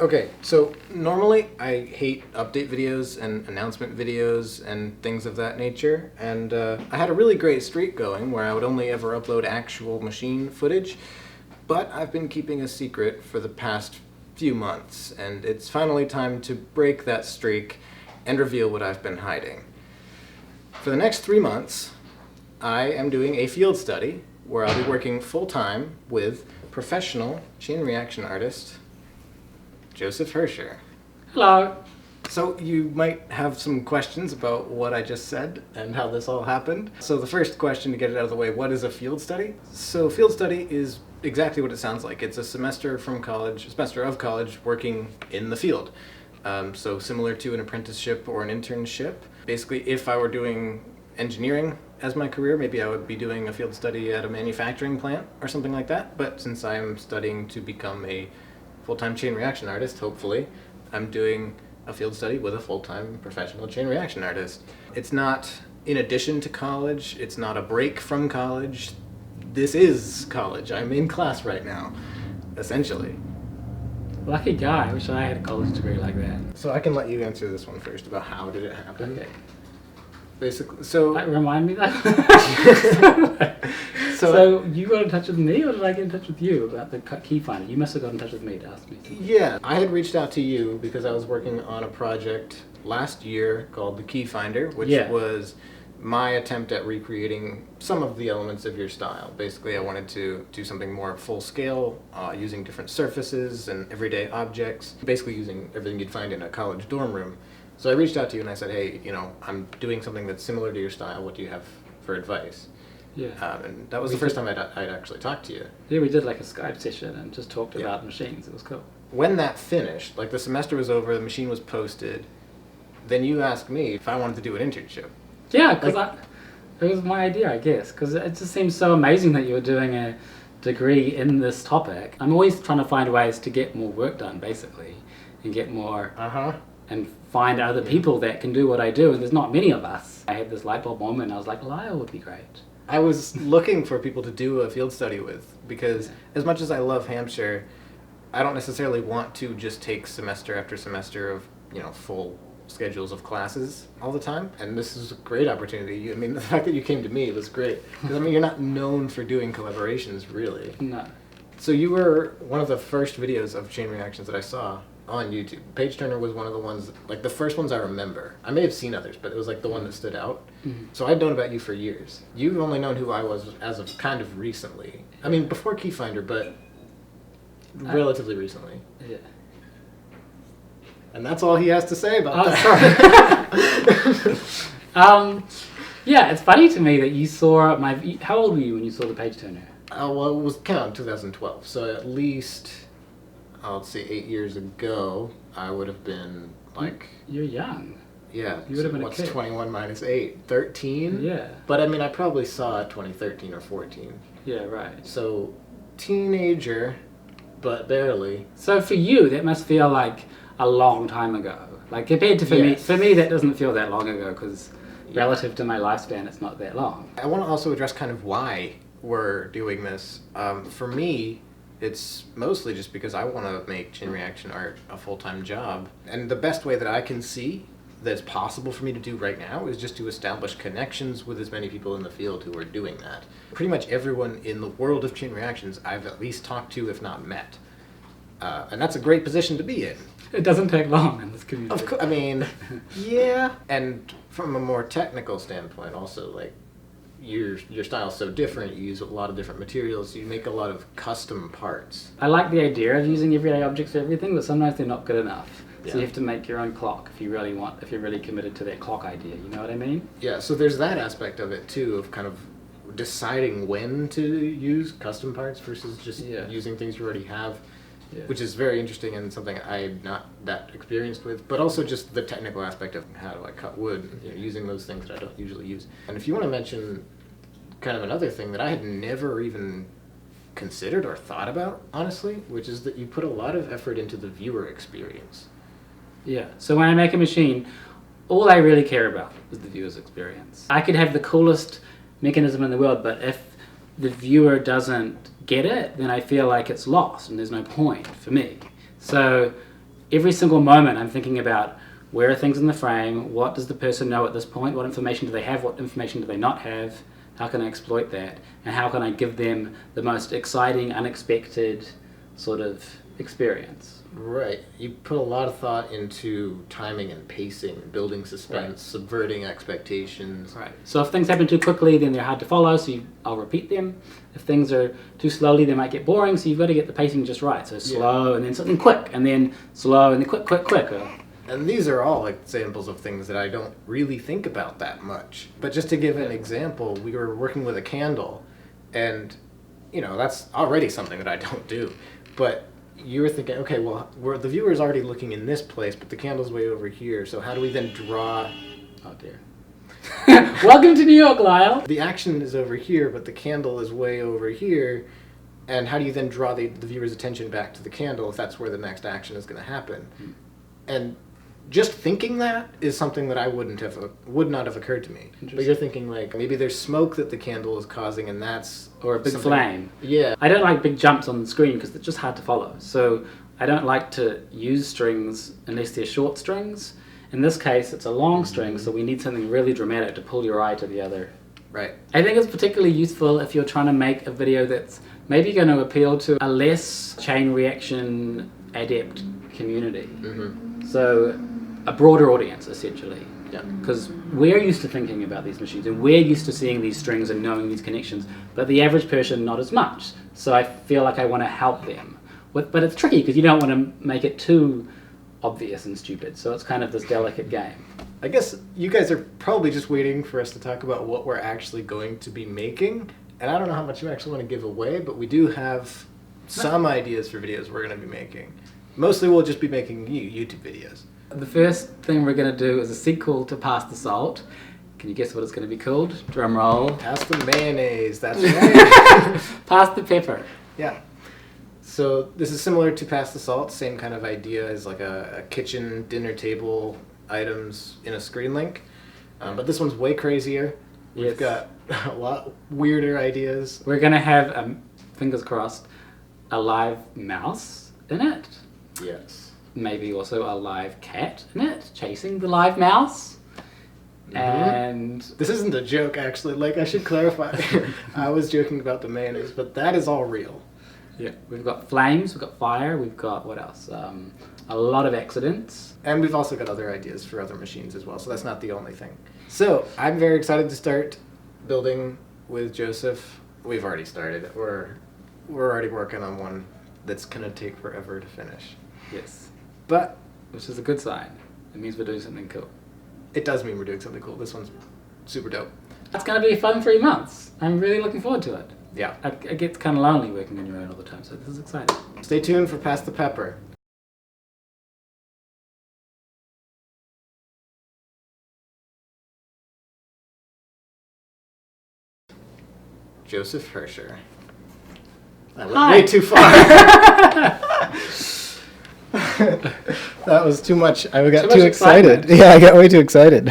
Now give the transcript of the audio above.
Okay, so normally I hate update videos and announcement videos and things of that nature, and I had a really great streak going where I would only ever upload actual machine footage, but I've been keeping a secret for the past few months, and it's finally time to break that streak and reveal what I've been hiding. For the next 3 months, I am doing a field study where I'll be working full-time with professional chain reaction artist Joseph Herscher. Hello. So you might have some questions about what I just said and how this all happened. So the first question, to get it out of the way, what is a field study? So field study is exactly what it sounds like. It's a semester of college working in the field. So similar to an apprenticeship or an internship. Basically, if I were doing engineering as my career, maybe I would be doing a field study at a manufacturing plant or something like that. But since I am studying to become a full-time chain reaction artist, hopefully, I'm doing a field study with a full-time professional chain reaction artist. It's not in addition to college, it's not a break from college. This is college. I'm in class right now, essentially. Lucky guy. I wish I had a college degree like that. So I can let you answer this one first about how did it happen. Okay. Basically, so... Remind me that. So you got in touch with me, or did I get in touch with you about the key finder? You must have got in touch with me to ask me something. Yeah, I had reached out to you because I was working on a project last year called the Key Finder, which was my attempt at recreating some of the elements of your style. Basically, I wanted to do something more full scale, using different surfaces and everyday objects, basically using everything you'd find in a college dorm room. So I reached out to you and I said, hey, I'm doing something that's similar to your style. What do you have for advice? Yeah. And that was the first time I'd actually talked to you. Yeah, we did like a Skype session and just talked about machines. It was cool. When that finished, like the semester was over, the machine was posted, then you asked me if I wanted to do an internship. Yeah, because it was my idea, I guess, because it just seems so amazing that you were doing a degree in this topic. I'm always trying to find ways to get more work done, basically, and get more... and find other people that can do what I do, and there's not many of us. I had this light bulb moment, and I was like, Lyle would be great. I was looking for people to do a field study with, because as much as I love Hampshire, I don't necessarily want to just take semester after semester of, full schedules of classes all the time. And this is a great opportunity. I mean, the fact that you came to me was great. Because, you're not known for doing collaborations, really. No. So you were one of the first videos of chain reactions that I saw on YouTube. Page Turner was one of the ones, like the first ones I remember. I may have seen others, but it was like the one that stood out. Mm-hmm. So I'd known about you for years. You've only known who I was as of kind of recently. I mean, before Key Finder, but relatively recently. Yeah. And that's all he has to say about that. Sorry. Yeah, it's funny to me that you saw how old were you when you saw the Page Turner? Well, it was kind of 2012, so at least... let's see, 8 years ago, I would have been like... You're young. Yeah. You would have been what's a kid. 21 minus 8? 13? Yeah. But I probably saw it 2013 or 14. Yeah, right. So, teenager, but barely. So for you, that must feel like a long time ago. Like compared to for me, that doesn't feel that long ago, because relative to my lifespan, it's not that long. I want to also address kind of why we're doing this. For me, it's mostly just because I want to make chain reaction art a full-time job. And the best way that I can see that's possible for me to do right now is just to establish connections with as many people in the field who are doing that. Pretty much everyone in the world of chain reactions I've at least talked to, if not met. And that's a great position to be in. It doesn't take long in this community. Of course, yeah. And from a more technical standpoint also, like, your style's so different, you use a lot of different materials, you make a lot of custom parts. I like the idea of using everyday objects for everything, but sometimes they're not good enough. Yeah. So you have to make your own clock if you're really committed to that clock idea, you know what I mean? Yeah, so there's that aspect of it too, of kind of deciding when to use custom parts versus just using things you already have. Yeah. Which is very interesting and something I'm not that experienced with, but also just the technical aspect of how do I cut wood, using those things that I don't usually use. And if you want to mention kind of another thing that I had never even considered or thought about, honestly, which is that you put a lot of effort into the viewer experience. Yeah, so when I make a machine, all I really care about is the viewer's experience. I could have the coolest mechanism in the world, but if the viewer doesn't get it, then I feel like it's lost and there's no point for me. So every single moment I'm thinking about where are things in the frame, what does the person know at this point, what information do they have, what information do they not have, how can I exploit that, and how can I give them the most exciting, unexpected sort of experience. Right. You put a lot of thought into timing and pacing, building suspense, subverting expectations. Right. So if things happen too quickly, then they're hard to follow, so I'll repeat them. If things are too slowly, they might get boring, so you've got to get the pacing just right. So slow, and then something quick, and then slow, and then quick, quick, quick. And these are all examples of things that I don't really think about that much. But just to give an example, we were working with a candle, and, that's already something that I don't do. But you were thinking, okay, well, the viewer's already looking in this place, but the candle's way over here, so how do we then draw... Oh, dear. Welcome to New York, Lyle. The action is over here, but the candle is way over here, and how do you then draw the viewer's attention back to the candle if that's where the next action is going to happen? And just thinking that is something that would not have occurred to me. But you're thinking maybe there's smoke that the candle is causing, and that's... Or a big flame. Yeah. I don't like big jumps on the screen because they're just hard to follow. So I don't like to use strings unless they're short strings. In this case, it's a long string, so we need something really dramatic to pull your eye to the other. Right. I think it's particularly useful if you're trying to make a video that's maybe going to appeal to a less chain reaction adept community. Mm-hmm. So a broader audience, essentially. Yeah. Because we're used to thinking about these machines, and we're used to seeing these strings and knowing these connections, but the average person, not as much. So I feel like I want to help them. But it's tricky, because you don't want to make it too obvious and stupid, so it's kind of this delicate game. I guess you guys are probably just waiting for us to talk about what we're actually going to be making, and I don't know how much you actually want to give away, but we do have some ideas for videos we're going to be making. Mostly we'll just be making YouTube videos. The first thing we're going to do is a sequel to Pass the Salt. Can you guess what it's going to be called? Drum roll. Pass the mayonnaise, that's right. Pass the pepper. Yeah. So this is similar to Pass the Salt, same kind of idea as a kitchen dinner table items in a screen link. But this one's way crazier. We've got a lot weirder ideas. We're going to have, fingers crossed, a live mouse in it. Yes. Maybe also a live cat in it, chasing the live mouse. Mm-hmm. And this isn't a joke, actually. I should clarify. I was joking about the mayonnaise, but that is all real. Yeah, we've got flames, we've got fire, we've got, what else? A lot of accidents. And we've also got other ideas for other machines as well, so that's not the only thing. So, I'm very excited to start building with Joseph. We've already started. We're already working on one that's going to take forever to finish. Yes. But which is a good sign. It means we're doing something cool. It does mean we're doing something cool. This one's super dope. That's going to be a fun 3 months. I'm really looking forward to it. Yeah. It gets kind of lonely working on your own all the time, so this is exciting. Stay tuned for Pass the Pepper. Joseph Herscher. I went way too far. That was too much. I got too excited. Yeah, I got way too excited.